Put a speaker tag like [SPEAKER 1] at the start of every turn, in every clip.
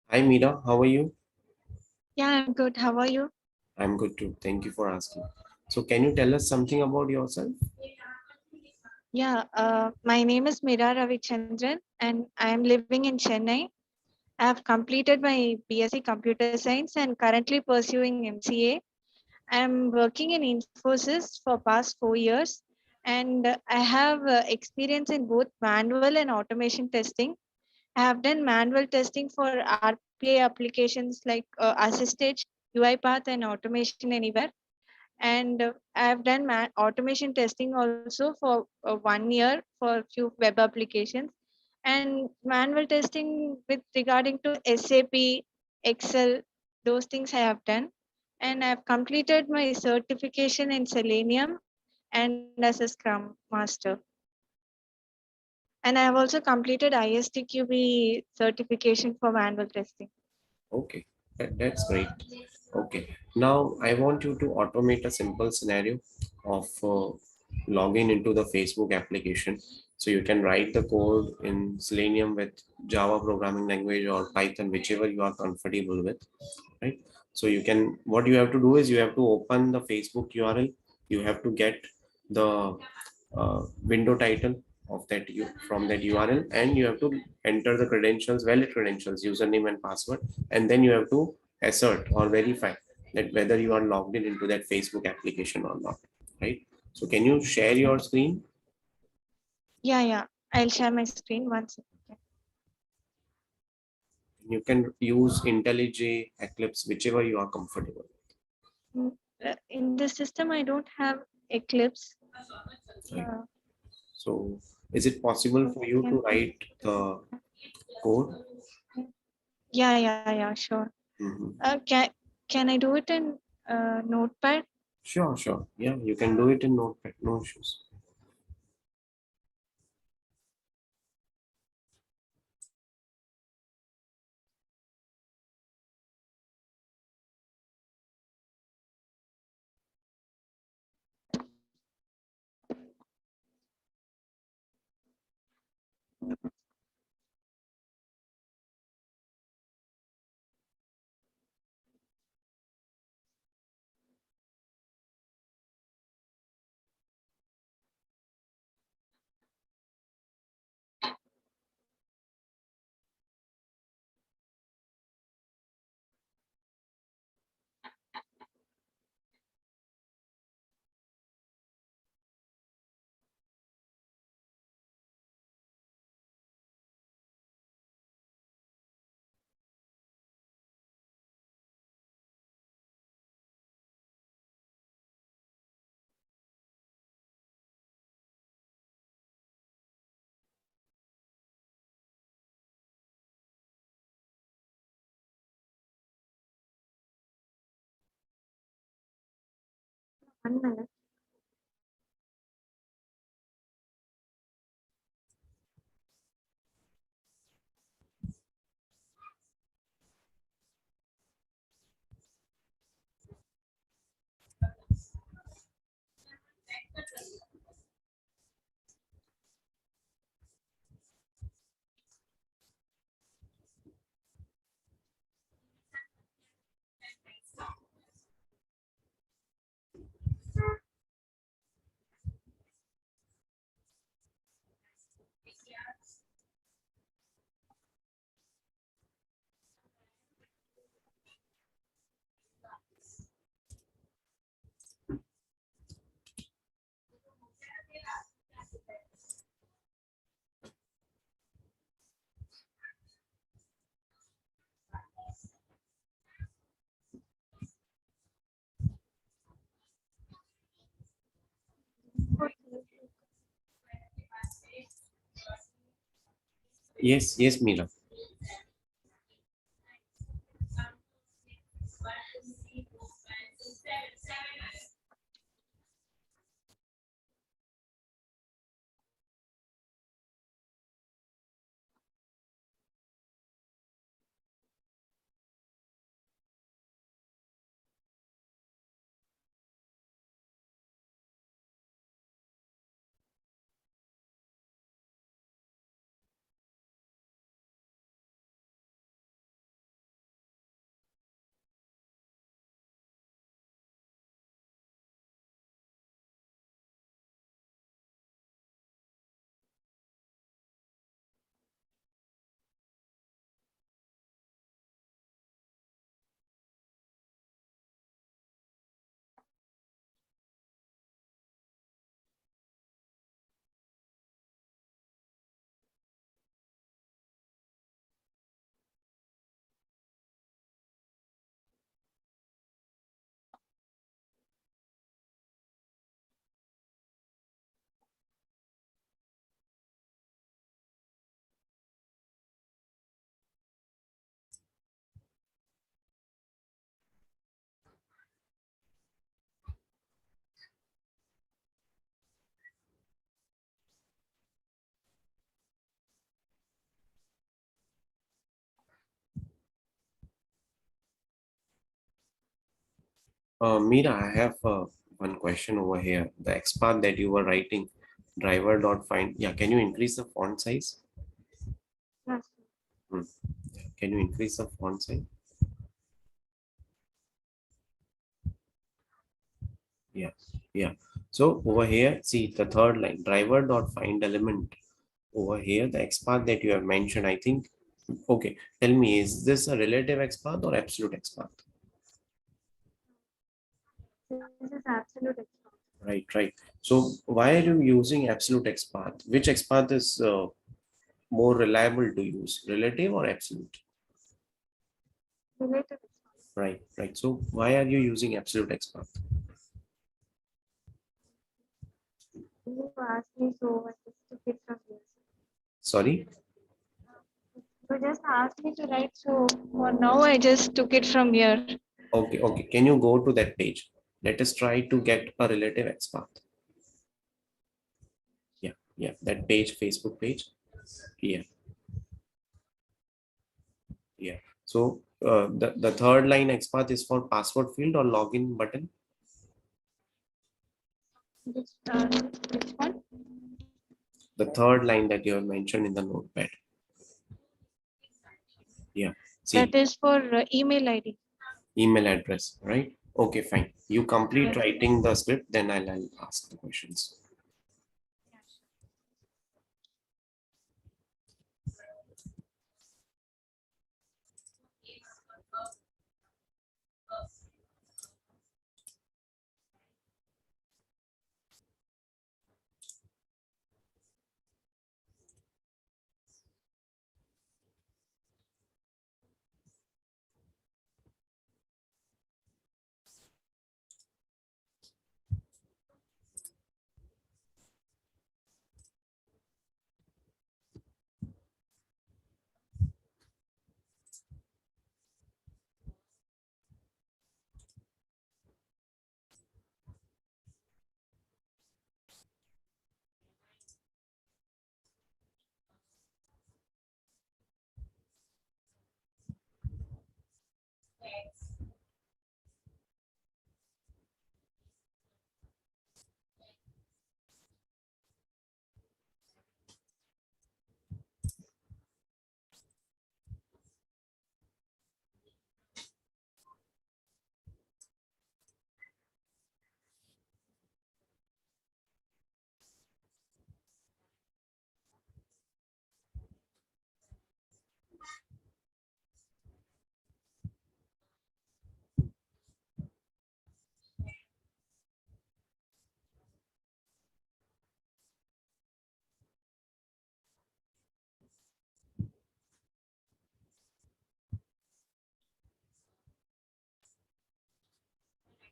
[SPEAKER 1] Hi Meera, how are you?
[SPEAKER 2] Yeah, I'm good. How are you?
[SPEAKER 1] I'm good too. Thank you for asking. So, can you tell us something about yourself?
[SPEAKER 2] My name is Mira Ravichandran and I am living in Chennai. I have completed my BSc Computer Science and currently pursuing MCA. I am working in Infosys for past 4 years and I have experience in both manual and automation testing. I have done manual testing for RPA applications like Assistage, UiPath, and Automation Anywhere. And I've done automation testing also for 1 year for few web applications and manual testing with regarding to SAP, Excel, those things I have done. And I've completed my certification in Selenium and as a Scrum Master. And I have also completed ISTQB certification for manual testing.
[SPEAKER 1] Okay, that's great. Okay, now I want you to automate a simple scenario of logging into the Facebook application. So you can write the code in Selenium with Java programming language or Python, whichever you are comfortable with, right? So you can, what you have to do is you have to open the Facebook URL. You have to get the window title of that you from that URL, and you have to enter the credentials, valid credentials, username and password, and then you have to assert or verify that whether you are logged in into that Facebook application or not, right? So can you share your screen?
[SPEAKER 2] Yeah. I'll share my screen once.
[SPEAKER 1] You can use IntelliJ, Eclipse, whichever you are comfortable.
[SPEAKER 2] In the system, I don't have Eclipse.
[SPEAKER 1] Right.
[SPEAKER 2] Uh,
[SPEAKER 1] So is it possible
[SPEAKER 2] so
[SPEAKER 1] for you
[SPEAKER 2] can
[SPEAKER 1] to write the code?
[SPEAKER 2] yeah, sure.
[SPEAKER 1] Mhm.
[SPEAKER 2] Can I do it in Notepad?
[SPEAKER 1] Sure, sure. Yeah, you can do it in Notepad, no issues.
[SPEAKER 2] One minute.
[SPEAKER 1] Yes, yes, Meera. Meera, I have one question over here. The XPath that you were writing, driver dot find. Yeah, can you increase the font size?
[SPEAKER 2] Yes.
[SPEAKER 1] Hmm. Can you increase the font size? Yeah, yeah. So over here, see the third line, driver dot find element. Over here, the XPath that you have mentioned, I think. Okay, tell me, is this a relative XPath or absolute XPath?
[SPEAKER 2] This is absolute expense.
[SPEAKER 1] Right, right. So why are you using absolute XPath? Which XPath is more reliable to use, relative or absolute?
[SPEAKER 2] Relative expense.
[SPEAKER 1] Right, right. So why are you using absolute XPath?
[SPEAKER 2] You asked me, so I just took it from here.
[SPEAKER 1] Sorry.
[SPEAKER 2] You just asked me to write, so for now I just took it from here.
[SPEAKER 1] Okay, okay. Can you go to that page? Let us try to get a relative XPath. Yeah, yeah. That page, Facebook page. Yeah, yeah. So the third line XPath is for password field or login button.
[SPEAKER 2] Which one?
[SPEAKER 1] The third line that you have mentioned in the notepad. Yeah.
[SPEAKER 2] That
[SPEAKER 1] See,
[SPEAKER 2] is for email ID.
[SPEAKER 1] email address, right? Okay, fine. You complete
[SPEAKER 2] Yes.
[SPEAKER 1] writing the script, then I'll ask the questions.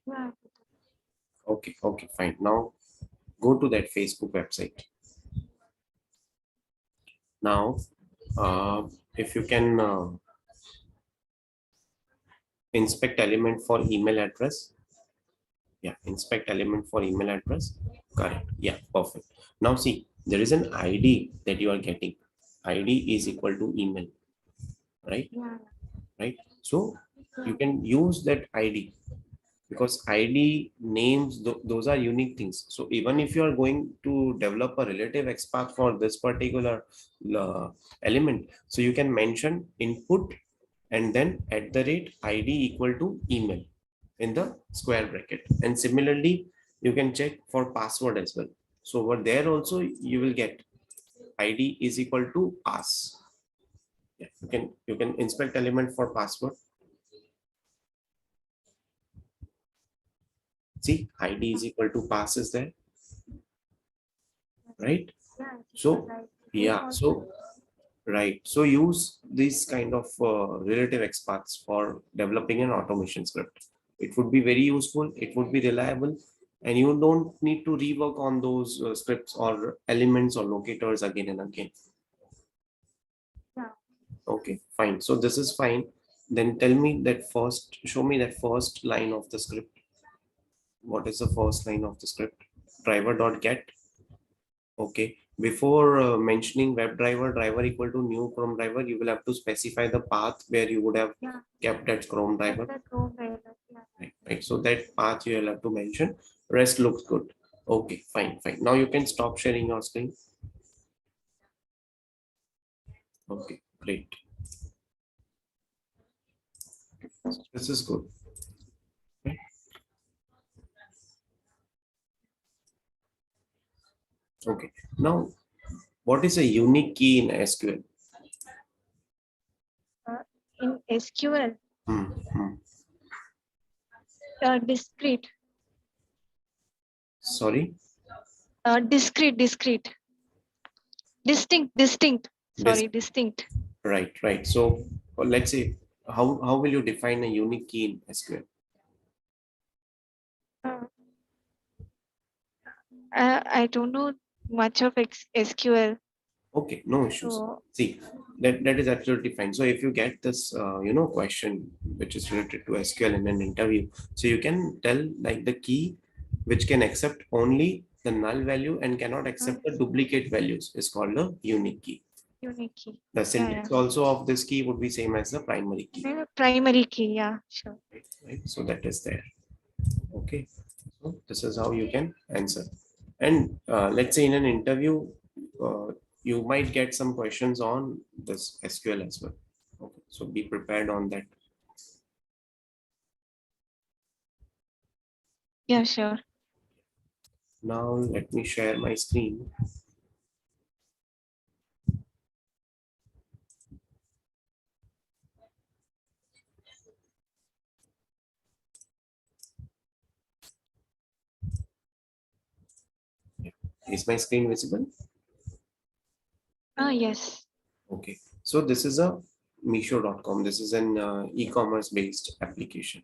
[SPEAKER 2] Yeah.
[SPEAKER 1] Okay, okay, fine. Now go to that Facebook website. Now, if you can inspect element for email address. Yeah, inspect element for email address. Correct. Yeah, perfect. Now see, there is an ID that you are getting. ID is equal to email, right?
[SPEAKER 2] Yeah.
[SPEAKER 1] Right. So you
[SPEAKER 2] Yeah.
[SPEAKER 1] can use that ID because ID names, those are unique things. So even if you are going to develop a relative XPath for this particular element, so you can mention input and then at the rate ID equal to email in the square bracket. And similarly, you can check for password as well. So over there also you will get ID is equal to pass. Yeah, you can inspect element for password. See, ID is equal to pass is there,
[SPEAKER 2] Yes.
[SPEAKER 1] right?
[SPEAKER 2] Yeah. It was
[SPEAKER 1] So
[SPEAKER 2] right. This
[SPEAKER 1] yeah,
[SPEAKER 2] also.
[SPEAKER 1] so right. So use these kind of relative experts for developing an automation script. It would be very useful. It would be reliable, and you don't need to rework on those scripts or elements or locators again and again.
[SPEAKER 2] Yeah.
[SPEAKER 1] Okay, fine. So this is fine. Then tell me that first. Show me that first line of the script. What is the first line of the script? Driver dot get. Okay. Before mentioning WebDriver, driver equal to new Chrome driver, you will have to specify the path where you would have
[SPEAKER 2] Yeah.
[SPEAKER 1] kept that Chrome
[SPEAKER 2] Kept
[SPEAKER 1] driver.
[SPEAKER 2] the Chrome driver. Yeah.
[SPEAKER 1] right? So that path you will have to mention. Rest looks good. Okay, fine, fine. Now you can stop sharing your screen. Okay, great. This is good. Right? Okay. Now, what is a unique key in SQL?
[SPEAKER 2] In SQL,
[SPEAKER 1] Hmm, hmm.
[SPEAKER 2] discrete,
[SPEAKER 1] Sorry,
[SPEAKER 2] discrete, distinct.
[SPEAKER 1] this
[SPEAKER 2] Sorry, distinct.
[SPEAKER 1] right. So let's say how will you define a unique key in SQL?
[SPEAKER 2] Uh, I don't know much of SQL,
[SPEAKER 1] Okay, no issues.
[SPEAKER 2] so
[SPEAKER 1] See, that is absolutely fine. So if you get this, question which is related to SQL in an interview, so you can tell like the key which can accept only the null value and cannot accept the duplicate values is called a unique key.
[SPEAKER 2] unique key.
[SPEAKER 1] The
[SPEAKER 2] Yeah.
[SPEAKER 1] syntax also of this key would be same as the primary key,
[SPEAKER 2] Primary key. Yeah, sure.
[SPEAKER 1] right? So that is there. Okay. So this is how you can answer. And let's say in an interview, uh, you might get some questions on this SQL as well. Okay, so be prepared on that.
[SPEAKER 2] Yeah, sure.
[SPEAKER 1] Now let me share my screen. Is my screen visible?
[SPEAKER 2] Yes.
[SPEAKER 1] Okay. So this is a Misho.com. This is an e-commerce based application.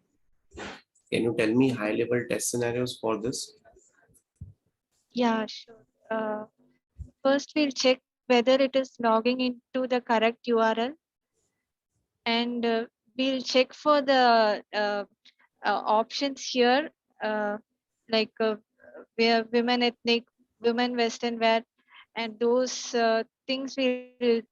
[SPEAKER 1] Can you tell me high level test scenarios for this?
[SPEAKER 2] Yeah, sure. First, we'll check whether it is logging into the correct URL, and we'll check for the options here, uh, like where women ethnic, women western wear, and those things we'll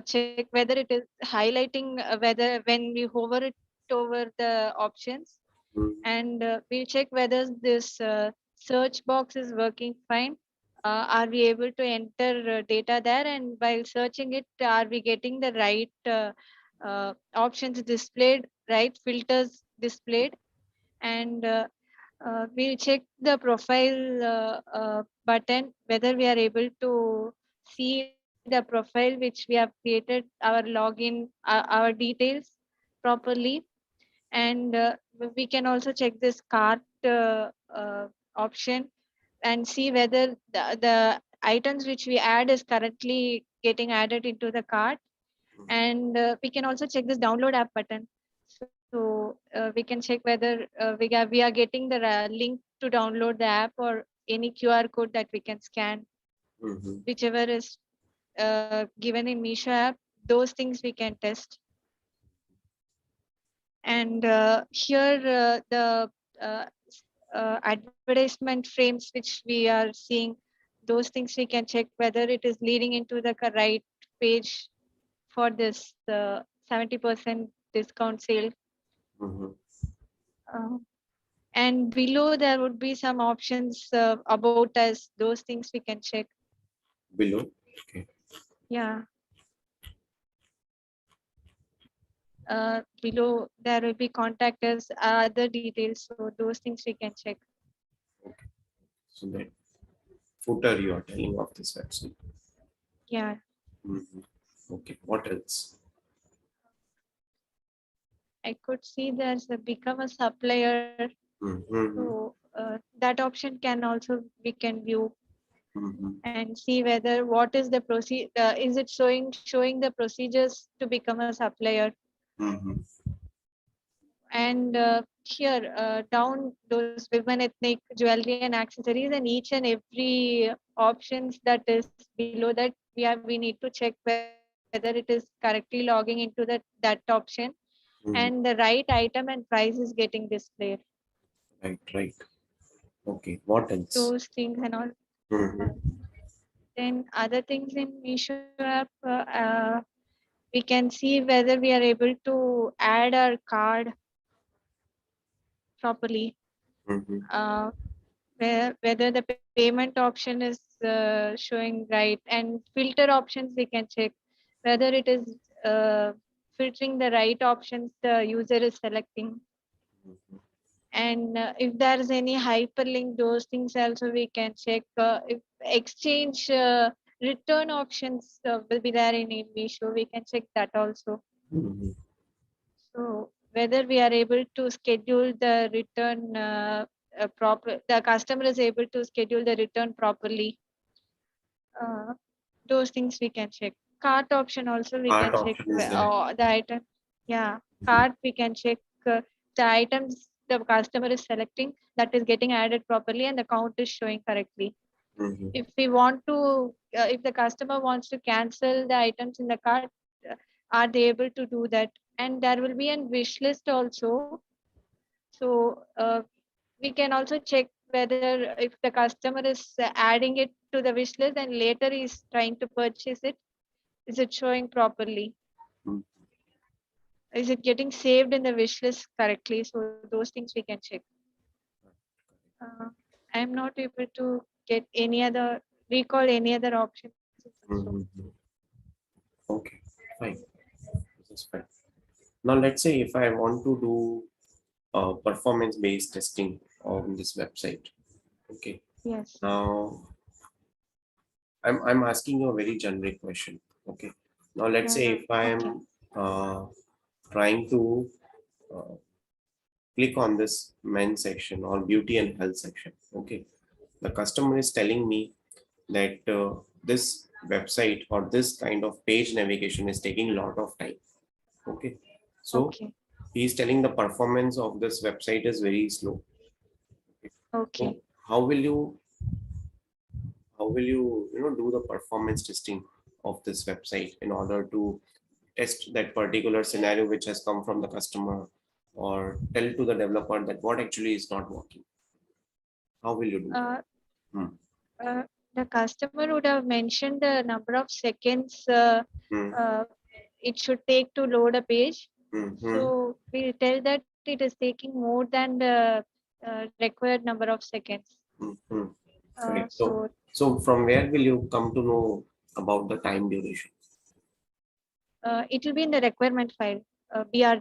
[SPEAKER 2] check whether it is highlighting, whether when we hover it over the options,
[SPEAKER 1] Hmm,
[SPEAKER 2] and we'll check whether this search box is working fine. Are we able to enter data there, and while searching it, are we getting the right options displayed, right filters displayed, and we'll check the profile button whether we are able to see the profile which we have created, our login, our details properly, and we can also check this cart option and see whether the items which we add is currently getting added into the cart, and we can also check this download app button. So we can check whether we are getting the link to download the app or any QR code that we can scan,
[SPEAKER 1] mhm,
[SPEAKER 2] whichever is given in Misho app. Those things we can test. And here the uh, advertisement frames which we are seeing, those things we can check whether it is leading into the right page for this 70% discount sale.
[SPEAKER 1] mhm.
[SPEAKER 2] Uh, and below there would be some options about us. Those things we can check.
[SPEAKER 1] Below. Okay.
[SPEAKER 2] Yeah. Below there will be contact us, other details. So those things we can check.
[SPEAKER 1] Okay. So that footer you are telling of this website.
[SPEAKER 2] Yeah.
[SPEAKER 1] Mhm. Okay. What else?
[SPEAKER 2] I could see there's a become a supplier.
[SPEAKER 1] Mhm,
[SPEAKER 2] So that option can also we can view
[SPEAKER 1] mhm,
[SPEAKER 2] and see whether what is the procedure. Is it showing the procedures to become a supplier?
[SPEAKER 1] mhm,
[SPEAKER 2] And here down those women ethnic jewelry and accessories, and each and every options that is below that we need to check whether it is correctly logging into that option, and the
[SPEAKER 1] mhm.
[SPEAKER 2] right item and price is getting displayed.
[SPEAKER 1] Right, right. Okay. What else?
[SPEAKER 2] Those things and all. Uh,
[SPEAKER 1] Mhm,
[SPEAKER 2] then other things in Misho app, we can see whether we are able to add our card properly.
[SPEAKER 1] Mhm.
[SPEAKER 2] Uh, whether the payment option is showing right, and filter options we can check whether it is uh, filtering the right options the user is selecting.
[SPEAKER 1] Mhm.
[SPEAKER 2] And if there is any hyperlink, those things also we can check. If exchange return options will be there in English, so we can check that also.
[SPEAKER 1] Mhm.
[SPEAKER 2] So whether we are able to schedule the return proper, the customer is able to schedule the return properly. Uh, those things we can check. Cart option also we
[SPEAKER 1] Art
[SPEAKER 2] can check
[SPEAKER 1] option is there.
[SPEAKER 2] the item. Yeah,
[SPEAKER 1] Mhm.
[SPEAKER 2] cart we can check the items the customer is selecting that is getting added properly and the count is showing correctly.
[SPEAKER 1] Mhm.
[SPEAKER 2] If we want to, if the customer wants to cancel the items in the cart, uh, are they able to do that? And there will be a wish list also. So we can also check whether if the customer is adding it to the wish list and later is trying to purchase it, is it showing properly?
[SPEAKER 1] Mhm.
[SPEAKER 2] Is it getting saved in the wish list correctly? So those things we can check. Uh, I'm not able to get any other recall any other options also.
[SPEAKER 1] Mhm. Okay, fine. This is fine. Now let's say if I want to do performance-based testing on this website. Okay.
[SPEAKER 2] Yes.
[SPEAKER 1] Now I'm asking you a very generic question. Okay. Now let's say if I
[SPEAKER 2] Okay.
[SPEAKER 1] am trying to uh, click on this men's section or beauty and health section. Okay. The customer is telling me that this website or this kind of page navigation is taking a lot of time. Okay. So
[SPEAKER 2] Okay.
[SPEAKER 1] he's telling the performance of this website is very slow.
[SPEAKER 2] Okay.
[SPEAKER 1] So how will you do the performance testing of this website in order to test that particular scenario which has come from the customer, or tell to the developer that what actually is not working? How will you do that?
[SPEAKER 2] Uh,
[SPEAKER 1] Hmm.
[SPEAKER 2] the customer would have mentioned the number of seconds
[SPEAKER 1] Hmm.
[SPEAKER 2] uh, it should take to load a page.
[SPEAKER 1] Hmm. Hmm.
[SPEAKER 2] So we tell that it is taking more than the required number of seconds.
[SPEAKER 1] Hmm. Hmm. Correct. So,
[SPEAKER 2] So
[SPEAKER 1] so from where will you come to know about the time duration?
[SPEAKER 2] it will be in the requirement file, BR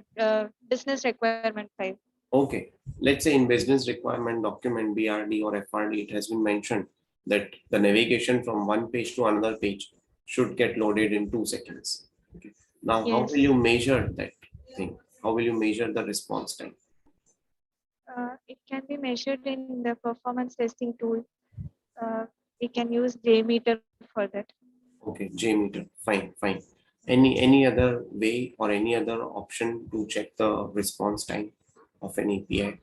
[SPEAKER 2] business requirement file.
[SPEAKER 1] Okay. Let's say in business requirement document BRD or FRD, it has been mentioned that the navigation from one page to another page should get loaded in 2 seconds. Okay. Now, how will
[SPEAKER 2] Yes,
[SPEAKER 1] you measure that thing? How will you measure the response time?
[SPEAKER 2] it can be measured in the performance testing tool. Uh, we can use JMeter for that.
[SPEAKER 1] Okay, JMeter. Fine, fine. Any other way or any other option to check the response time of an API?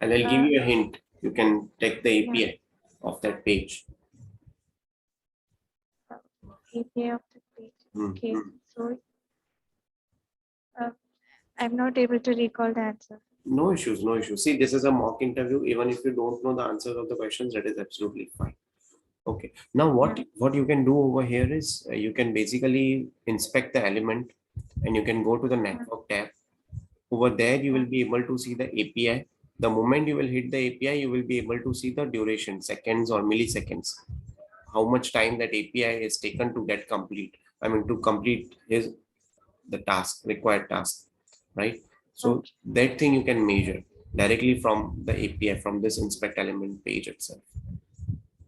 [SPEAKER 1] And I'll give
[SPEAKER 2] Uh,
[SPEAKER 1] you a hint. You can take the
[SPEAKER 2] yeah,
[SPEAKER 1] API of that page.
[SPEAKER 2] uh, API of the page.
[SPEAKER 1] Hmm,
[SPEAKER 2] Okay,
[SPEAKER 1] hmm.
[SPEAKER 2] so uh, I'm not able to recall the answer.
[SPEAKER 1] No issues, no issues. See, this is a mock interview. Even if you don't know the answers of the questions, that is absolutely fine. Okay. Now,
[SPEAKER 2] Yeah.
[SPEAKER 1] what you can do over here is you can basically inspect the element, and you can go to the
[SPEAKER 2] Yeah.
[SPEAKER 1] network tab. Over there, you
[SPEAKER 2] Yeah.
[SPEAKER 1] will be able to see the API. The moment you will hit the API, you will be able to see the duration, seconds or milliseconds. How much time that API is taken to get complete. I mean, to complete his the task, required task, right? So
[SPEAKER 2] Okay.
[SPEAKER 1] that thing you can measure directly from the API, from this inspect element page itself.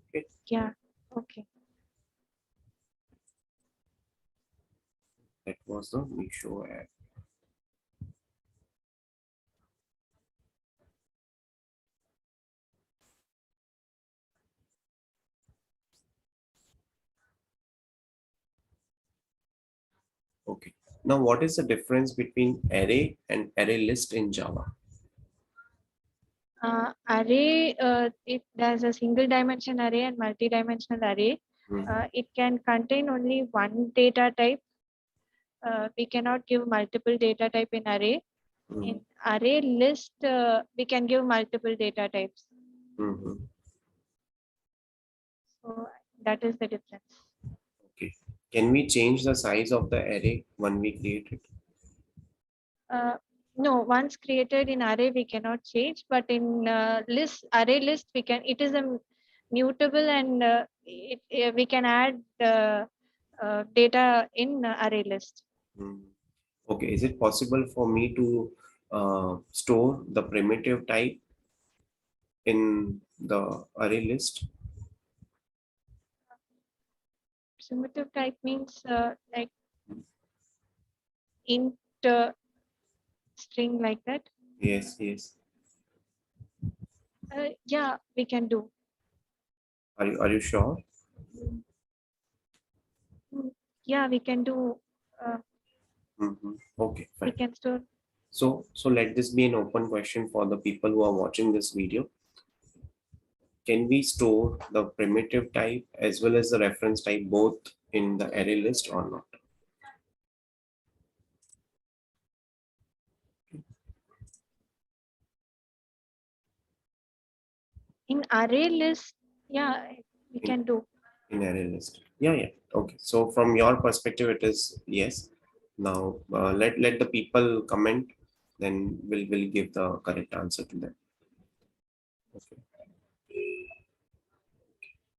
[SPEAKER 1] Okay,
[SPEAKER 2] Yeah. Okay.
[SPEAKER 1] that was the Meesho app. Okay. Now, what is the difference between array and array list in Java?
[SPEAKER 2] Array, if there's a single dimension array and multi-dimensional array,
[SPEAKER 1] Mhm.
[SPEAKER 2] it can contain only one data type. We cannot give multiple data type in array.
[SPEAKER 1] Mhm.
[SPEAKER 2] In array list, we can give multiple data types.
[SPEAKER 1] Mhm.
[SPEAKER 2] So that is the difference.
[SPEAKER 1] Okay. Can we change the size of the array when we create it?
[SPEAKER 2] Uh, No, once created in array, we cannot change, but in array list, we can. It is a mutable, and we can add data in array list.
[SPEAKER 1] Hmm. Okay, is it possible for me to store the primitive type in the array list?
[SPEAKER 2] Primitive type means like int string like that.
[SPEAKER 1] Yes, yes.
[SPEAKER 2] Yeah, we can do.
[SPEAKER 1] Are you sure?
[SPEAKER 2] Mm, yeah, we can do. Uh,
[SPEAKER 1] Okay,
[SPEAKER 2] we
[SPEAKER 1] fine.
[SPEAKER 2] can store.
[SPEAKER 1] So let this be an open question for the people who are watching this video. Can we store the primitive type as well as the reference type both in the array list or not?
[SPEAKER 2] In array list, yeah, we
[SPEAKER 1] In,
[SPEAKER 2] can do.
[SPEAKER 1] in array list. Yeah, yeah. Okay. So from your perspective, it is yes. Now let the people comment, then we'll give the correct answer to them. Okay.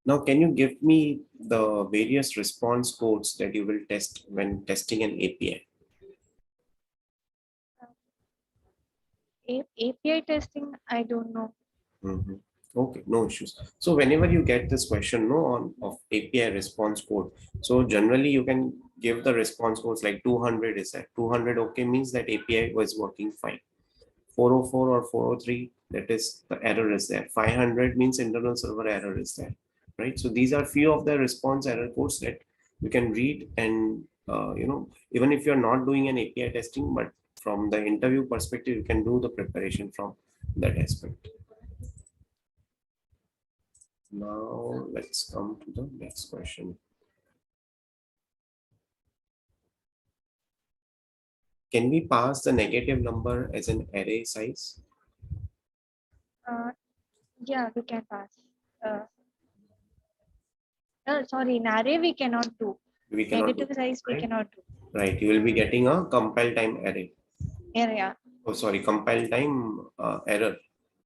[SPEAKER 1] Now, can you give me the various response codes that you will test when testing an API?
[SPEAKER 2] API testing, I don't know.
[SPEAKER 1] Mhm. Okay, no issues. So whenever you get this question, no, on of API response code, so generally you can give the response codes like 200 is that 200 okay means that API was working fine. 404 or 403, that is the error is there. 500 means internal server error is there, right? So these are few of the response error codes that you can read and even if you're not doing an API testing, but from the interview perspective, you can do the preparation from that aspect. Now let's come to the next question. Can we pass the negative number as an array size?
[SPEAKER 2] Uh, yeah, we can pass. Uh, sorry, in array we cannot do.
[SPEAKER 1] We cannot do
[SPEAKER 2] Negative
[SPEAKER 1] that,
[SPEAKER 2] size we
[SPEAKER 1] right?
[SPEAKER 2] cannot do.
[SPEAKER 1] Right. You will be getting a compile time array.
[SPEAKER 2] Yeah,
[SPEAKER 1] Oh, sorry, compile time error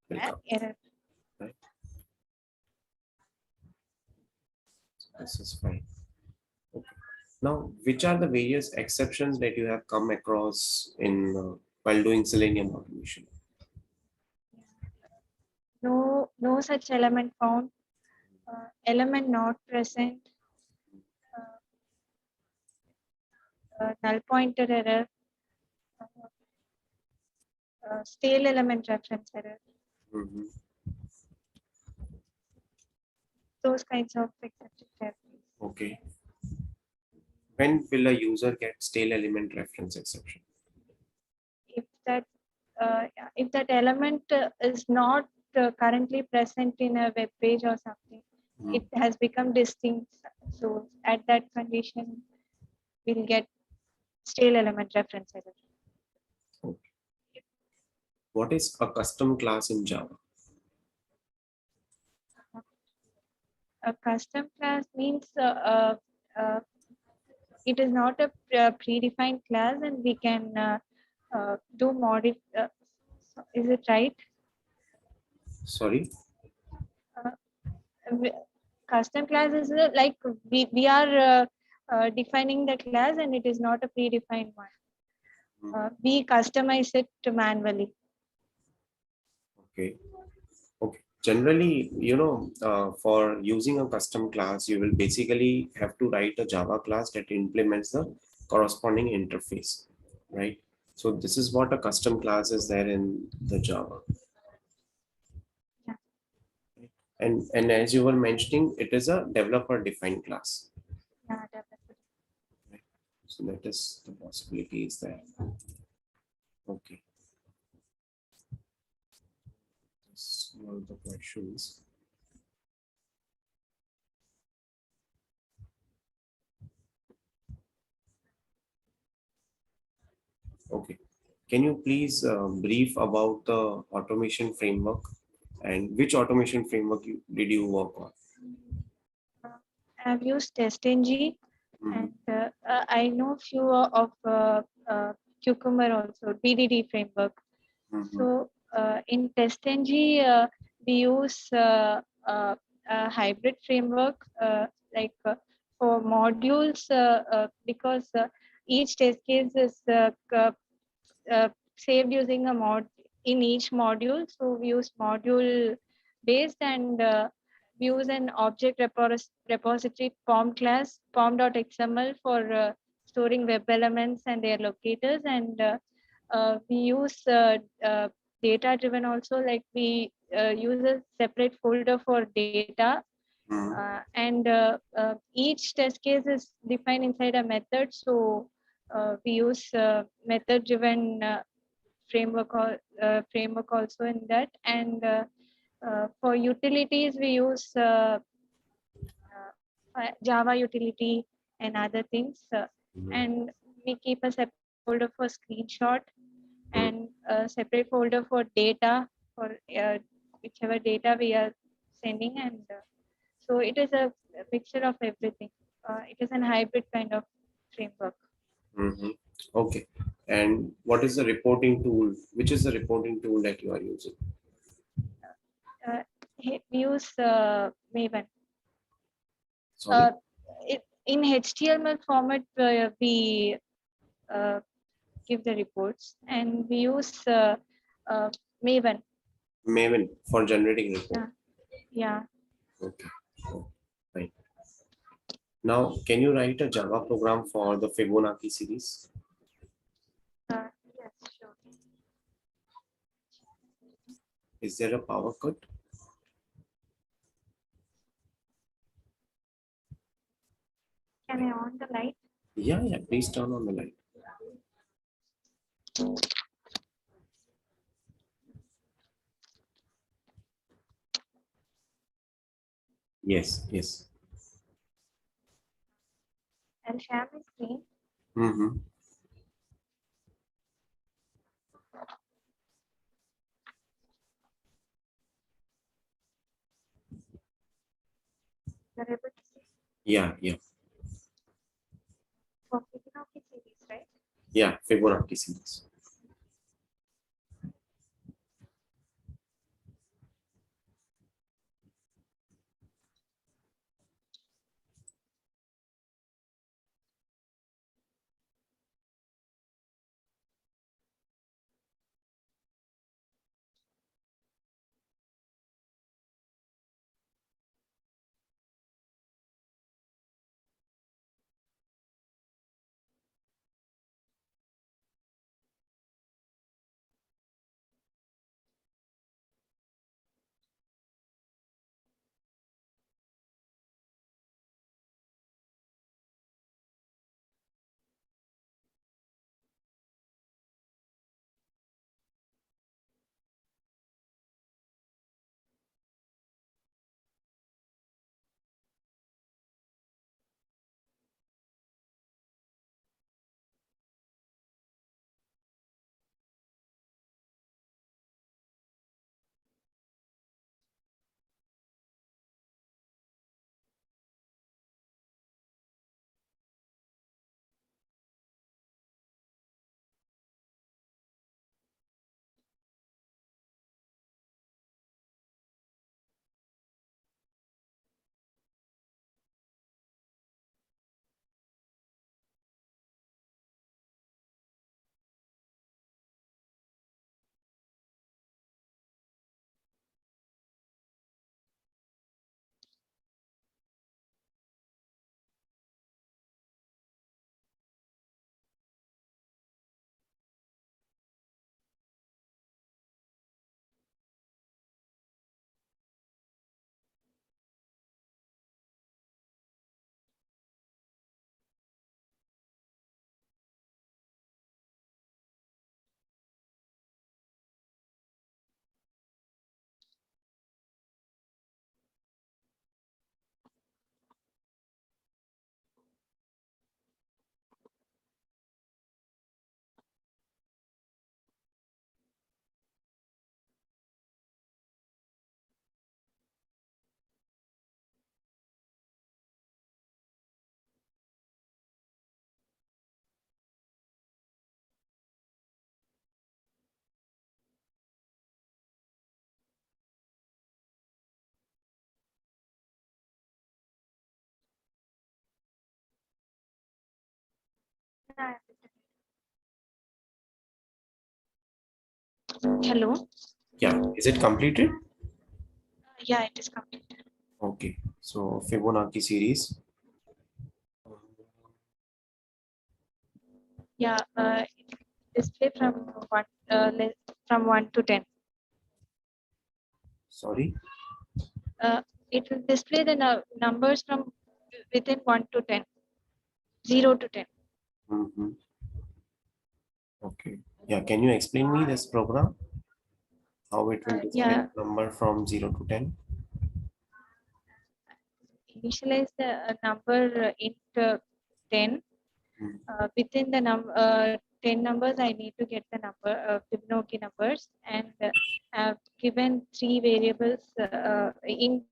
[SPEAKER 1] will come.
[SPEAKER 2] error.
[SPEAKER 1] Right. This is fine. Okay. Now, which are the various exceptions that you have come across in while doing Selenium automation?
[SPEAKER 2] No such element found. Element not present. Null pointer error. Stale element reference error.
[SPEAKER 1] Mhm.
[SPEAKER 2] Those kinds of exceptions there.
[SPEAKER 1] Okay. When will a user get stale element reference exception?
[SPEAKER 2] If that yeah, if that element is not currently present in a web page or something,
[SPEAKER 1] Hmm.
[SPEAKER 2] it has become distinct. So at that condition, we'll get stale element reference error.
[SPEAKER 1] Okay. What is a custom class in Java?
[SPEAKER 2] A custom class means uh, it is not a predefined class, and we can do modif. Is it right?
[SPEAKER 1] Sorry.
[SPEAKER 2] Uh, w- Custom class is like we are defining the class, and it is not a predefined one.
[SPEAKER 1] Hmm.
[SPEAKER 2] We customize it manually.
[SPEAKER 1] Okay. Okay. Generally, for using a custom class, you will basically have to write a Java class that implements the corresponding interface, right? So this is what a custom class is there in the Java.
[SPEAKER 2] Yeah,
[SPEAKER 1] And as you were mentioning, it is a developer defined class.
[SPEAKER 2] yeah, definitely.
[SPEAKER 1] Right? So that is the possibility is there. Okay. That's one of the questions. Okay. Can you please brief about the automation framework and which automation framework did you work on?
[SPEAKER 2] Uh, I've used TestNG,
[SPEAKER 1] Mhm.
[SPEAKER 2] and I know few of Cucumber also, BDD framework.
[SPEAKER 1] Mhm.
[SPEAKER 2] So in TestNG, we use a hybrid framework like for modules because each test case is saved using a mod in each module. So we use module based and we use an object repository pom class pom.xml for storing web elements and their locators, and we use data driven also, like we use a separate folder for data,
[SPEAKER 1] Mhm.
[SPEAKER 2] and each test case is defined inside a method. So we use method driven framework also in that, and for utilities we use Java utility and other things,
[SPEAKER 1] Mhm.
[SPEAKER 2] and we keep a separate folder for screenshot
[SPEAKER 1] Mhm.
[SPEAKER 2] and a separate folder for data for whichever data we are sending, and so it is a mixture of everything. It is an hybrid kind of framework.
[SPEAKER 1] Mhm. Okay. And what is the reporting tool? Which is the reporting tool that you are using?
[SPEAKER 2] We use Maven.
[SPEAKER 1] Sorry,
[SPEAKER 2] Uh, in HTML format, we uh, give the reports, and we use uh, Maven.
[SPEAKER 1] Maven for generating report.
[SPEAKER 2] Yeah, yeah.
[SPEAKER 1] Okay. Oh, right. Now, can you write a Java program for the Fibonacci series?
[SPEAKER 2] Yes, sure.
[SPEAKER 1] Is there a power cut?
[SPEAKER 2] Can I on the light?
[SPEAKER 1] Yeah, yeah. Please turn on the light. Yes, yes.
[SPEAKER 2] I'll share my screen.
[SPEAKER 1] Mm-hmm.
[SPEAKER 2] You're able to see
[SPEAKER 1] Yeah, yeah,
[SPEAKER 2] for Fibonacci series, right?
[SPEAKER 1] yeah. Fibonacci series.
[SPEAKER 2] Hello.
[SPEAKER 1] Yeah, is it completed?
[SPEAKER 2] Yeah, it is completed.
[SPEAKER 1] Okay, so Fibonacci series.
[SPEAKER 2] Yeah, it display from from 1 to 10.
[SPEAKER 1] Sorry.
[SPEAKER 2] It will display the numbers from within 1 to 10, 0 to 10.
[SPEAKER 1] Mhm. Okay. Yeah, can you explain me this program? How it will display
[SPEAKER 2] Yeah,
[SPEAKER 1] the number from 0 to 10?
[SPEAKER 2] initialize the number int 10.
[SPEAKER 1] Mm.
[SPEAKER 2] Within the 10 numbers, I need to get the number Fibonacci numbers, and I've given three variables in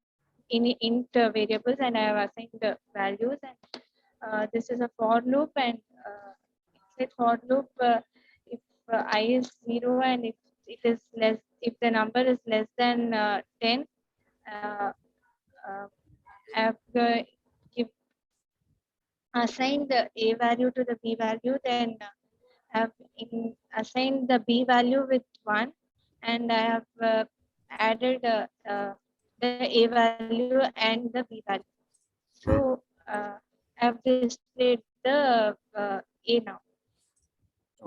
[SPEAKER 2] int variables, and I have assigned the values. And this is a for loop, and inside for loop, if I is 0 and if it is less, if the number is less than 10, uh, uh, I've give assign the a value to the b value, then have assigned the b value with 1, and I have added the a value and the b value. So
[SPEAKER 1] Mm.
[SPEAKER 2] I've displayed the a now.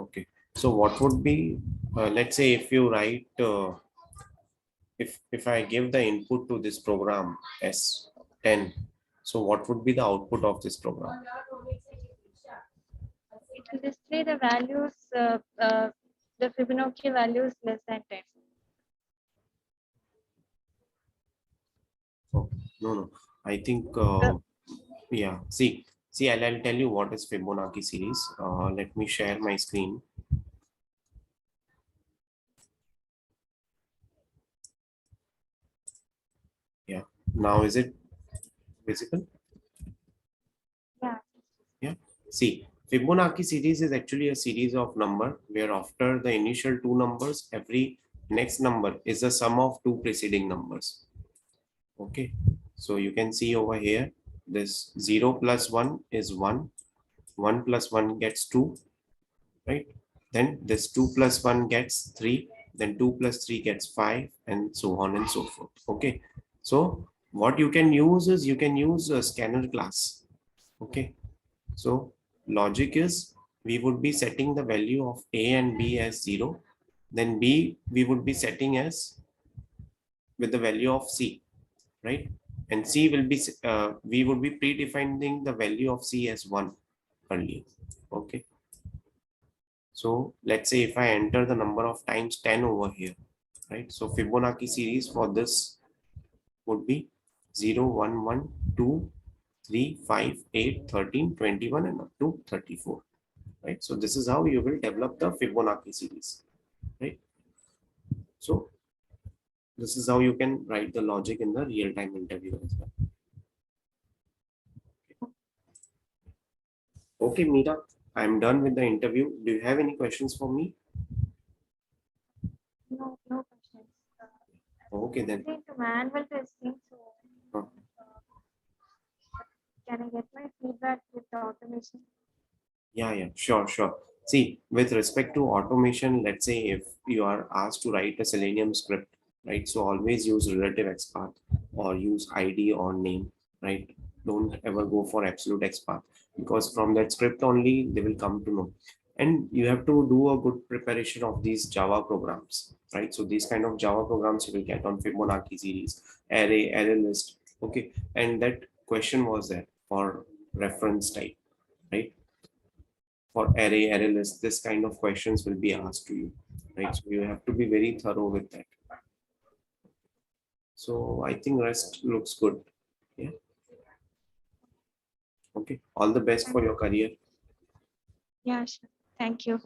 [SPEAKER 1] Okay. So what would be, let's say if you write, if I give the input to this program as 10, so what would be the output of this program?
[SPEAKER 2] It will display the values, the Fibonacci values less than 10.
[SPEAKER 1] Oh, no, no. I think,
[SPEAKER 2] The,
[SPEAKER 1] yeah. See, I'll tell you what is Fibonacci series. Let me share my screen. Yeah. Now is it visible?
[SPEAKER 2] yeah,
[SPEAKER 1] Yeah. See, Fibonacci series is actually a series of number where after the initial two numbers, every next number is the sum of two preceding numbers. Okay. So you can see over here, this 0 plus 1 is 1. 1 plus 1 gets 2, right? Then this 2 plus 1 gets 3. Then 2 plus 3 gets 5, and so on and so forth. Okay. So what you can use is you can use a scanner class. Okay. So logic is we would be setting the value of A and B as 0. Then B we would be setting as with the value of C, right? And C will be, we would be predefining the value of C as 1 earlier. Okay. So let's say if I enter the number of times 10 over here, right? So Fibonacci series for this would be 0, 1, 1, 2, 3, 5, 8, 13, 21, and up to 34. Right? So this is how you will develop the Fibonacci series, right? So this is how you can write the logic in the real-time interview as well. Okay, Meera, I'm done with the interview. Do you have any questions for me?
[SPEAKER 2] no questions.
[SPEAKER 1] Okay, then.
[SPEAKER 2] Mostly into manual testing, so
[SPEAKER 1] Uh,
[SPEAKER 2] can I get my feedback with the automation?
[SPEAKER 1] yeah, sure, sure. See, with respect to automation, let's say if you are asked to write a Selenium script, right? So always use relative XPath or use ID or name, right? Don't ever go for absolute XPath because from that script only they will come to know. And you have to do a good preparation of these Java programs, right? So these kind of Java programs you will get on Fibonacci series, array list, okay? And that question was there for reference type, right? For array list, this kind of questions will be asked to you, right? So you have to be very thorough with that. So I think rest looks good. Yeah. Okay, all the best for your career.
[SPEAKER 2] Yeah, sure. Thank you.